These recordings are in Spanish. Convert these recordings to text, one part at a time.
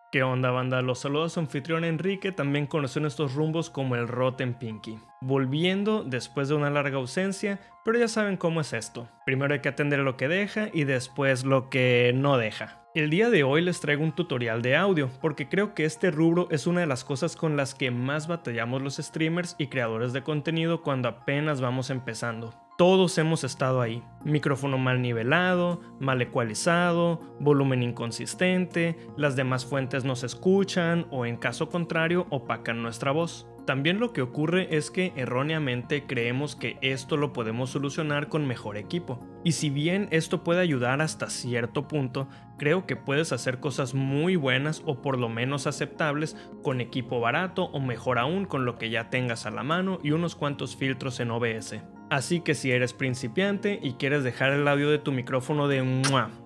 ¿Qué onda, banda? Los saludos a su anfitrión Enrique, también conocido en estos rumbos como el Rotten Pinky. Volviendo después de una larga ausencia, pero ya saben cómo es esto. Primero hay que atender lo que deja y después lo que no deja. El día de hoy les traigo un tutorial de audio, porque creo que este rubro es una de las cosas con las que más batallamos los streamers y creadores de contenido cuando apenas vamos empezando. Todos hemos estado ahí. Micrófono mal nivelado, mal ecualizado, volumen inconsistente, las demás fuentes no se escuchan o en caso contrario opacan nuestra voz. También lo que ocurre es que erróneamente creemos que esto lo podemos solucionar con mejor equipo. Y si bien esto puede ayudar hasta cierto punto, creo que puedes hacer cosas muy buenas o por lo menos aceptables con equipo barato o mejor aún con lo que ya tengas a la mano y unos cuantos filtros en OBS. Así que si eres principiante y quieres dejar el audio de tu micrófono de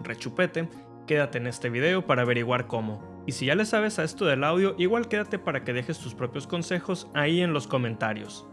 rechupete, quédate en este video para averiguar cómo. Y si ya le sabes a esto del audio, igual quédate para que dejes tus propios consejos ahí en los comentarios.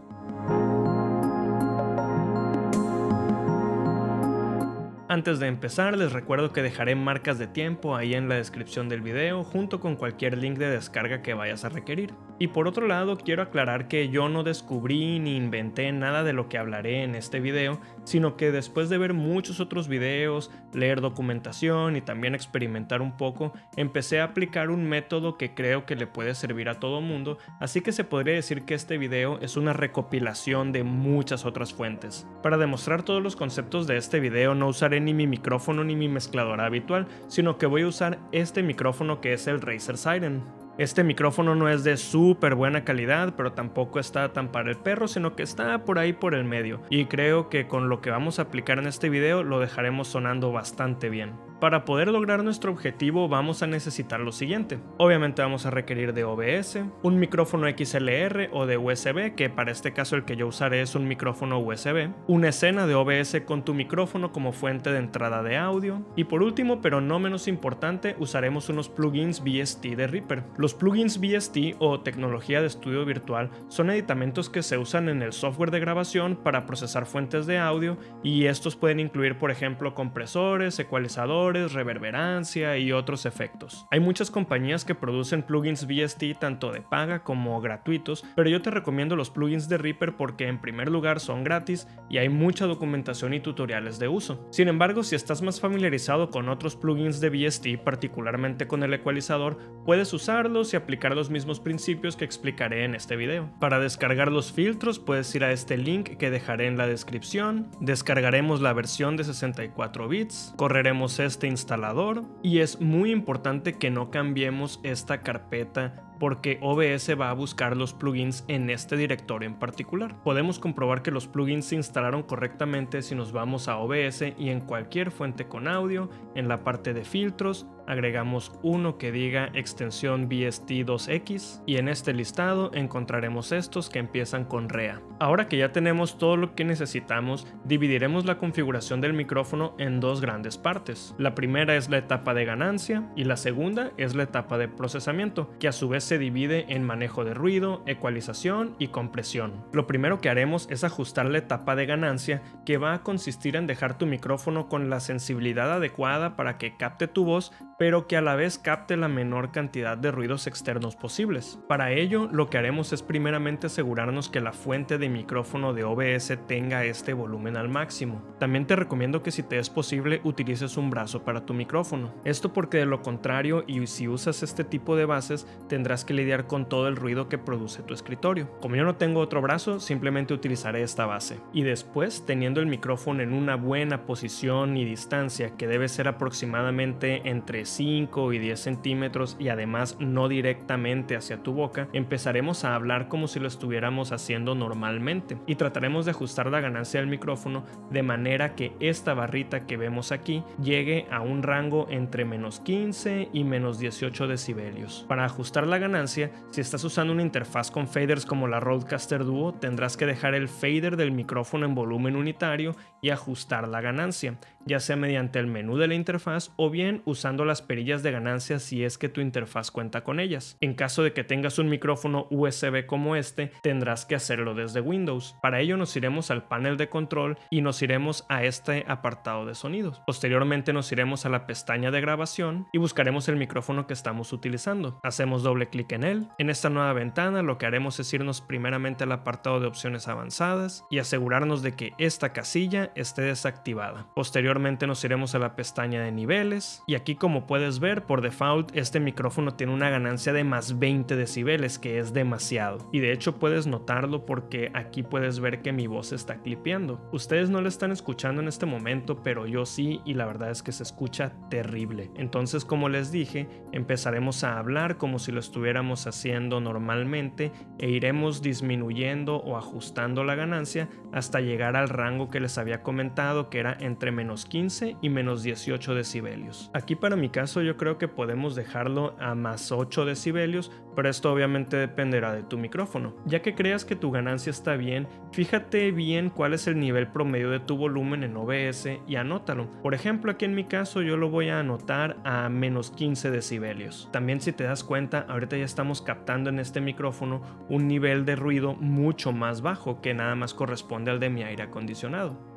Antes de empezar, les recuerdo que dejaré marcas de tiempo ahí en la descripción del video junto con cualquier link de descarga que vayas a requerir. Y por otro lado, quiero aclarar que yo no descubrí ni inventé nada de lo que hablaré en este video, sino que después de ver muchos otros videos, leer documentación y también experimentar un poco, empecé a aplicar un método que creo que le puede servir a todo mundo, así que se podría decir que este video es una recopilación de muchas otras fuentes. Para demostrar todos los conceptos de este video no usaré ni mi micrófono ni mi mezcladora habitual, sino que voy a usar este micrófono que es el Razer Siren. Este micrófono no es de súper buena calidad, pero tampoco está tan para el perro, sino que está por ahí por el medio. Y creo que con lo que vamos a aplicar en este video lo dejaremos sonando bastante bien. Para poder lograr nuestro objetivo vamos a necesitar lo siguiente. Obviamente vamos a requerir de OBS, un micrófono XLR o de USB, que para este caso el que yo usaré es un micrófono USB, una escena de OBS con tu micrófono como fuente de entrada de audio, y por último pero no menos importante usaremos unos plugins VST de Reaper. Los plugins VST o tecnología de estudio virtual son aditamentos que se usan en el software de grabación para procesar fuentes de audio y estos pueden incluir por ejemplo compresores, ecualizadores, reverberancia y otros efectos. Hay muchas compañías que producen plugins VST tanto de paga como gratuitos, pero yo te recomiendo los plugins de Reaper porque en primer lugar son gratis y hay mucha documentación y tutoriales de uso. Sin embargo, si estás más familiarizado con otros plugins de VST, particularmente con el ecualizador, puedes usarlos y aplicar los mismos principios que explicaré en este video. Para descargar los filtros puedes ir a este link que dejaré en la descripción, descargaremos la versión de 64 bits, correremos este instalador y es muy importante que no cambiemos esta carpeta porque OBS va a buscar los plugins en este directorio en particular. Podemos comprobar que los plugins se instalaron correctamente si nos vamos a OBS y en cualquier fuente con audio, en la parte de filtros, agregamos uno que diga extensión VST2X y en este listado encontraremos estos que empiezan con REA. Ahora que ya tenemos todo lo que necesitamos, dividiremos la configuración del micrófono en dos grandes partes. La primera es la etapa de ganancia y la segunda es la etapa de procesamiento, que a su vez se divide en manejo de ruido, ecualización y compresión. Lo primero que haremos es ajustar la etapa de ganancia, que va a consistir en dejar tu micrófono con la sensibilidad adecuada para que capte tu voz, pero que a la vez capte la menor cantidad de ruidos externos posibles. Para ello, lo que haremos es primeramente asegurarnos que la fuente de micrófono de OBS tenga este volumen al máximo. También te recomiendo que si te es posible utilices un brazo para tu micrófono. Esto porque de lo contrario y si usas este tipo de bases tendrás que lidiar con todo el ruido que produce tu escritorio. Como yo no tengo otro brazo, simplemente utilizaré esta base. Y después, teniendo el micrófono en una buena posición y distancia que debe ser aproximadamente entre 5 y 10 centímetros y además no directamente hacia tu boca, empezaremos a hablar como si lo estuviéramos haciendo normalmente y trataremos de ajustar la ganancia del micrófono de manera que esta barrita que vemos aquí llegue a un rango entre menos 15 y menos 18 decibelios. Para ajustar la ganancia, si estás usando una interfaz con faders como la Rodecaster Duo, tendrás que dejar el fader del micrófono en volumen unitario y ajustar la ganancia, ya sea mediante el menú de la interfaz o bien usando las perillas de ganancia si es que tu interfaz cuenta con ellas. En caso de que tengas un micrófono USB como este, tendrás que hacerlo desde Windows. Para ello nos iremos al panel de control y nos iremos a este apartado de sonidos. Posteriormente nos iremos a la pestaña de grabación y buscaremos el micrófono que estamos utilizando. Hacemos doble clic en él. En esta nueva ventana lo que haremos es irnos primeramente al apartado de opciones avanzadas y asegurarnos de que esta casilla esté desactivada. Posteriormente nos iremos a la pestaña de niveles y aquí, como puedes ver, por default este micrófono tiene una ganancia de más 20 decibeles, que es demasiado, y de hecho puedes notarlo porque aquí puedes ver que mi voz está clipeando. Ustedes no la están escuchando en este momento, pero yo sí, y la verdad es que se escucha terrible. Entonces, como les dije, empezaremos a hablar como si lo estuviéramos haciendo normalmente e iremos disminuyendo o ajustando la ganancia hasta llegar al rango que les había comentado, que era entre menos 15 y menos 18 decibelios. Aquí para mi caso yo creo que podemos dejarlo a más 8 decibelios, pero esto obviamente dependerá de tu micrófono. Ya que creas que tu ganancia está bien, fíjate bien cuál es el nivel promedio de tu volumen en OBS y anótalo. Por ejemplo, aquí en mi caso yo lo voy a anotar a menos 15 decibelios. También, si te das cuenta, ahorita ya estamos captando en este micrófono un nivel de ruido mucho más bajo, que nada más corresponde al de mi aire acondicionado.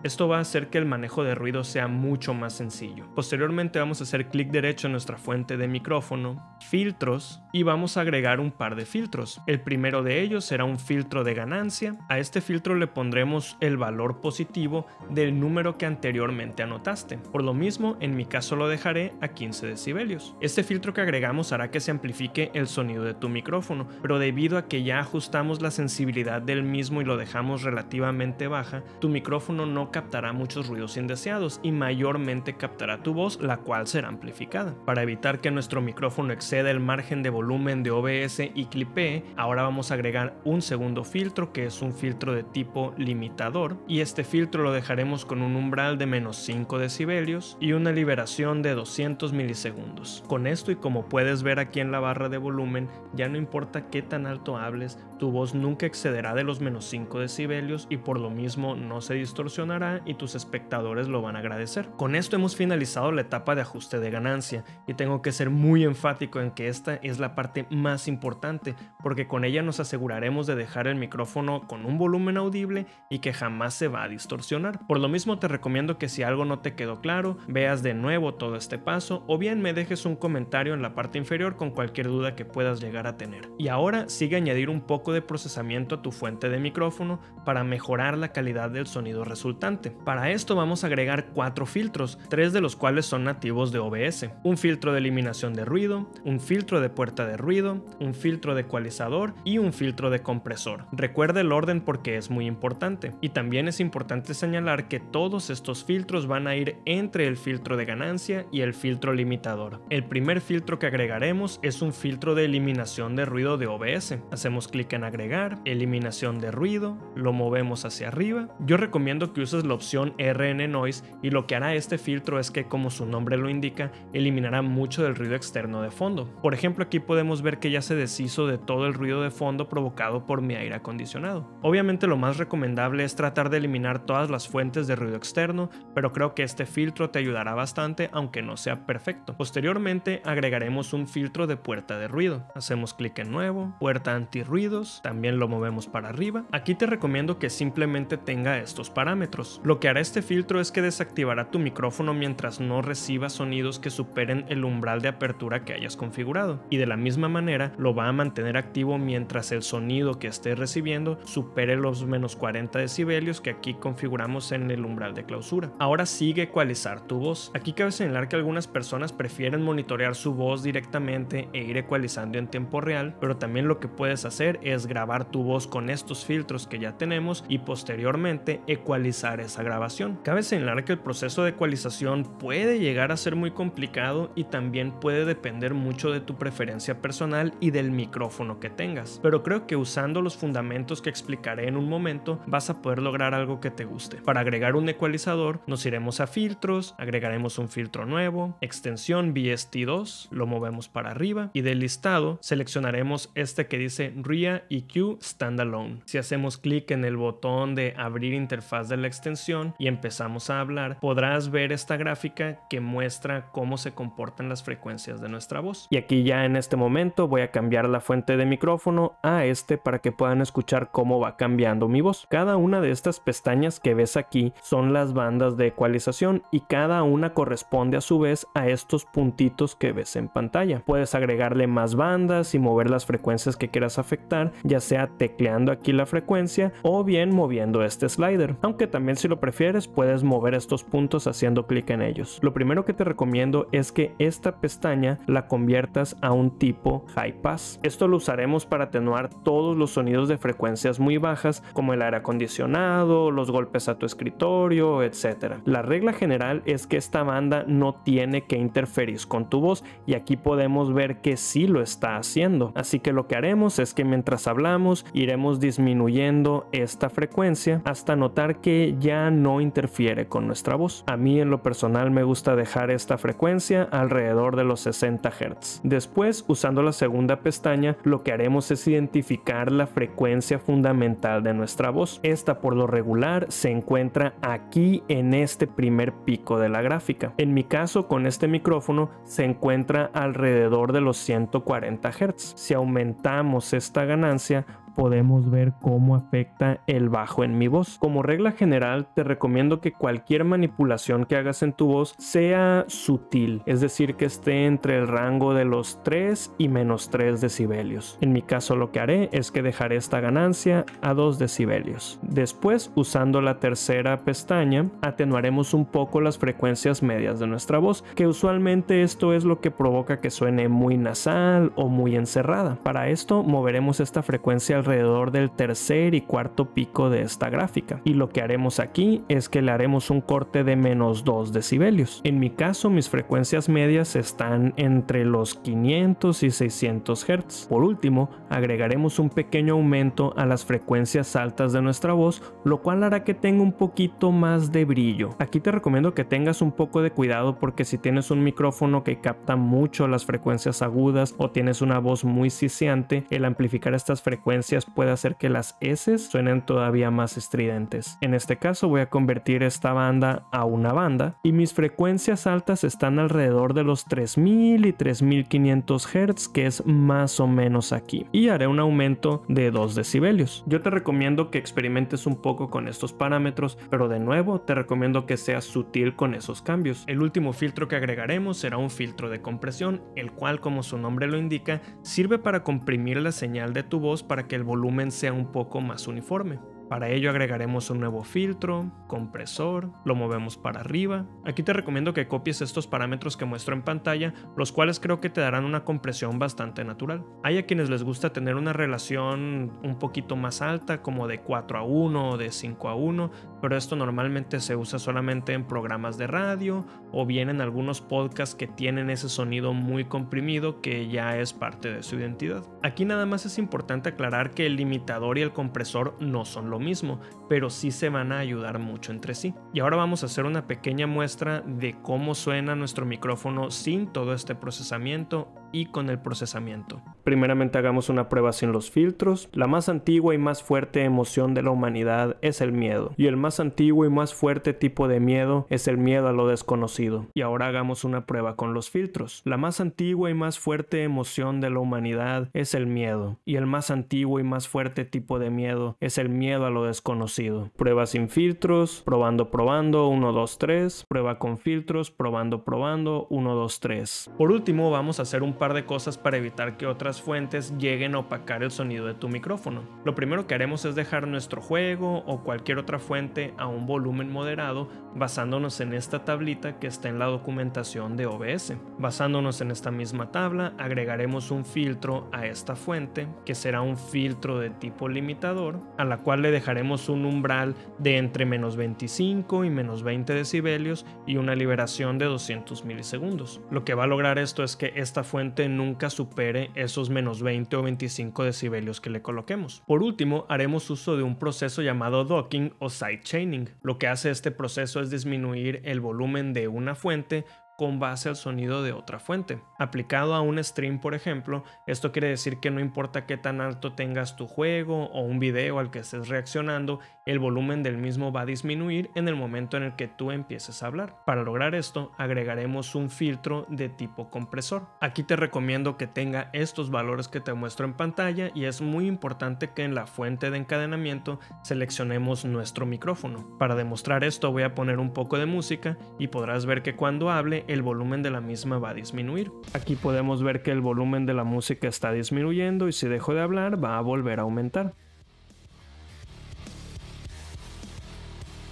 Esto va a hacer que el manejo de ruido sea mucho más sencillo. Posteriormente vamos a hacer clic derecho en nuestra fuente de micrófono, filtros, y vamos a agregar un par de filtros. El primero de ellos será un filtro de ganancia. A este filtro le pondremos el valor positivo del número que anteriormente anotaste. Por lo mismo, en mi caso lo dejaré a 15 decibelios. Este filtro que agregamos hará que se amplifique el sonido de tu micrófono, pero debido a que ya ajustamos la sensibilidad del mismo y lo dejamos relativamente baja, tu micrófono no captará muchos ruidos indeseados y mayormente captará tu voz, la cual será amplificada. Para evitar que nuestro micrófono exceda el margen de volumen de OBS y clipee, ahora vamos a agregar un segundo filtro, que es un filtro de tipo limitador, y este filtro lo dejaremos con un umbral de menos 5 decibelios y una liberación de 200 milisegundos. Con esto, y como puedes ver aquí en la barra de volumen, ya no importa qué tan alto hables, tu voz nunca excederá de los menos 5 decibelios y por lo mismo no se distorsionará y tus espectadores lo van a agradecer. Con esto hemos finalizado la etapa de ajuste de ganancia, y tengo que ser muy enfático en que esta es la parte más importante, porque con ella nos aseguraremos de dejar el micrófono con un volumen audible y que jamás se va a distorsionar. Por lo mismo te recomiendo que si algo no te quedó claro, veas de nuevo todo este paso o bien me dejes un comentario en la parte inferior con cualquier duda que puedas llegar a tener. Y ahora sigue añadir un poco de procesamiento a tu fuente de micrófono para mejorar la calidad del sonido resultante. Para esto vamos a agregar 4 filtros, 3 de los cuales son nativos de OBS. Un filtro de eliminación de ruido, un filtro de puerta de ruido, un filtro de ecualizador y un filtro de compresor. Recuerda el orden porque es muy importante. Y también es importante señalar que todos estos filtros van a ir entre el filtro de ganancia y el filtro limitador. El primer filtro que agregaremos es un filtro de eliminación de ruido de OBS. Hacemos clic en agregar, eliminación de ruido, lo movemos hacia arriba. Yo recomiendo que uses la opción RN Noise, y lo que hará este filtro es que, como su nombre lo indica, eliminará mucho del ruido externo de fondo. Por ejemplo, aquí podemos ver que ya se deshizo de todo el ruido de fondo provocado por mi aire acondicionado. Obviamente lo más recomendable es tratar de eliminar todas las fuentes de ruido externo, pero creo que este filtro te ayudará bastante, aunque no sea perfecto. Posteriormente agregaremos un filtro de puerta de ruido. Hacemos clic en nuevo, puerta antirruidos, también lo movemos para arriba. Aquí te recomiendo que simplemente tenga estos parámetros. Lo que hará este filtro es que desactivará tu micrófono mientras no reciba sonidos que superen el umbral de apertura que hayas configurado, y de la misma manera lo va a mantener activo mientras el sonido que estés recibiendo supere los menos 40 decibelios que aquí configuramos en el umbral de clausura. Ahora sigue ecualizar tu voz. Aquí cabe señalar que algunas personas prefieren monitorear su voz directamente e ir ecualizando en tiempo real, pero también lo que puedes hacer es grabar tu voz con estos filtros que ya tenemos y posteriormente ecualizar esa grabación. Cabe señalar que el proceso de ecualización puede llegar a ser muy complicado y también puede depender mucho de tu preferencia personal y del micrófono que tengas, pero creo que usando los fundamentos que explicaré en un momento vas a poder lograr algo que te guste. Para agregar un ecualizador nos iremos a filtros, agregaremos un filtro nuevo, extensión VST2, lo movemos para arriba y del listado seleccionaremos este que dice RIA EQ Standalone. Si hacemos clic en el botón de abrir interfaz de la extensión, extensión y empezamos a hablar, podrás ver esta gráfica que muestra cómo se comportan las frecuencias de nuestra voz. Y aquí ya en este momento voy a cambiar la fuente de micrófono a para que puedan escuchar cómo va cambiando mi voz. Cada una de estas pestañas que ves aquí son las bandas de ecualización y cada una corresponde a su vez a estos puntitos que ves en pantalla. Puedes agregarle más bandas y mover las frecuencias que quieras afectar, ya sea tecleando aquí la frecuencia o bien moviendo este slider, aunque también si lo prefieres puedes mover estos puntos haciendo clic en ellos. Lo primero que te recomiendo es que esta pestaña la conviertas a un tipo high pass. Esto lo usaremos para atenuar todos los sonidos de frecuencias muy bajas como el aire acondicionado, los golpes a tu escritorio, etc. La regla general es que esta banda no tiene que interferir con tu voz y aquí podemos ver que sí lo está haciendo. Así que lo que haremos es que mientras hablamos iremos disminuyendo esta frecuencia hasta notar que ya no interfiere con nuestra voz. A mí en lo personal me gusta dejar esta frecuencia alrededor de los 60 Hz. Después, usando la segunda pestaña, lo que haremos es identificar la frecuencia fundamental de nuestra voz. Esta por lo regular se encuentra aquí en este primer pico de la gráfica. En mi caso con este micrófono se encuentra alrededor de los 140 Hz. Si aumentamos esta ganancia podemos ver cómo afecta el bajo en mi voz. Como regla general te recomiendo que cualquier manipulación que hagas en tu voz sea sutil, es decir que esté entre el rango de los 3 y menos 3 decibelios. En mi caso lo que haré es que dejaré esta ganancia a 2 decibelios. Después, usando la tercera pestaña, atenuaremos un poco las frecuencias medias de nuestra voz, que usualmente esto es lo que provoca que suene muy nasal o muy encerrada. Para esto moveremos esta frecuencia alrededor del tercer y cuarto pico de esta gráfica, y lo que haremos aquí es que le haremos un corte de menos 2 decibelios. En mi caso mis frecuencias medias están entre los 500 y 600 Hz. Por último, agregaremos un pequeño aumento a las frecuencias altas de nuestra voz, lo cual hará que tenga un poquito más de brillo. Aquí te recomiendo que tengas un poco de cuidado porque si tienes un micrófono que capta mucho las frecuencias agudas o tienes una voz muy siseante, el amplificar estas frecuencias puede hacer que las S suenen todavía más estridentes. En este caso voy a convertir esta banda a una banda y mis frecuencias altas están alrededor de los 3000 y 3500 Hz, que es más o menos aquí, y haré un aumento de 2 decibelios. Yo te recomiendo que experimentes un poco con estos parámetros, pero de nuevo te recomiendo que seas sutil con esos cambios. El último filtro que agregaremos será un filtro de compresión, el cual, como su nombre lo indica, sirve para comprimir la señal de tu voz para que el volumen sea un poco más uniforme. Para ello agregaremos un nuevo filtro, compresor, lo movemos para arriba. Aquí te recomiendo que copies estos parámetros que muestro en pantalla, los cuales creo que te darán una compresión bastante natural. Hay a quienes les gusta tener una relación un poquito más alta, como de 4:1 o de 5:1, pero esto normalmente se usa solamente en programas de radio o bien en algunos podcasts que tienen ese sonido muy comprimido que ya es parte de su identidad. Aquí nada más es importante aclarar que el limitador y el compresor no son lo mismo, pero sí se van a ayudar mucho entre sí. Y ahora vamos a hacer una pequeña muestra de cómo suena nuestro micrófono sin todo este procesamiento y con el procesamiento. Primeramente hagamos una prueba sin los filtros. La más antigua y más fuerte emoción de la humanidad es el miedo, y el más antiguo y más fuerte tipo de miedo es el miedo a lo desconocido. Y ahora hagamos una prueba con los filtros. La más antigua y más fuerte emoción de la humanidad es el miedo, y el más antiguo y más fuerte tipo de miedo es el miedo a lo desconocido. Prueba sin filtros, probando, 1, 2, 3. Prueba con filtros, probando, 1, 2, 3. Por último, vamos a hacer un par de cosas para evitar que otras fuentes lleguen a opacar el sonido de tu micrófono. Lo primero que haremos es dejar nuestro juego o cualquier otra fuente a un volumen moderado, basándonos en esta tablita que está en la documentación de OBS. Basándonos en esta misma tabla, agregaremos un filtro a esta fuente, que será un filtro de tipo limitador, a la cual le dejaremos un umbral de entre menos 25 y menos 20 decibelios y una liberación de 200 milisegundos. Lo que va a lograr esto es que esta fuente nunca supere esos menos 20 o 25 decibelios que le coloquemos. Por último, haremos uso de un proceso llamado docking o sidechaining. Lo que hace este proceso es disminuir el volumen de una fuente con base al sonido de otra fuente. Aplicado a un stream, por ejemplo, esto quiere decir que no importa qué tan alto tengas tu juego o un video al que estés reaccionando, el volumen del mismo va a disminuir en el momento en el que tú empieces a hablar. Para lograr esto, agregaremos un filtro de tipo compresor. Aquí te recomiendo que tenga estos valores que te muestro en pantalla y es muy importante que en la fuente de encadenamiento seleccionemos nuestro micrófono. Para demostrar esto voy a poner un poco de música y podrás ver que cuando hable el volumen de la misma va a disminuir. Aquí podemos ver que el volumen de la música está disminuyendo y si dejo de hablar va a volver a aumentar.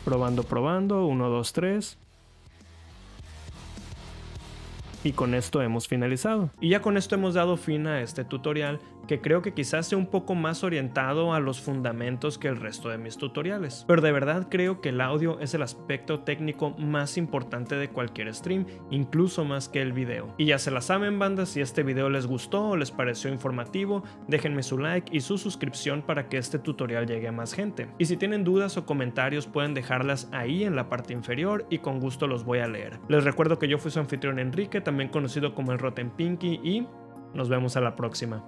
Probando, 1, 2, 3. Y con esto hemos finalizado. Y ya con esto hemos dado fin a este tutorial, que creo que quizás sea un poco más orientado a los fundamentos que el resto de mis tutoriales. Pero de verdad creo que el audio es el aspecto técnico más importante de cualquier stream, incluso más que el video. Y ya se la saben, banda, si este video les gustó o les pareció informativo, déjenme su like y su suscripción para que este tutorial llegue a más gente. Y si tienen dudas o comentarios pueden dejarlas ahí en la parte inferior y con gusto los voy a leer. Les recuerdo que yo fui su anfitrión Enrique, también conocido como el Rotten Pinky, y nos vemos a la próxima.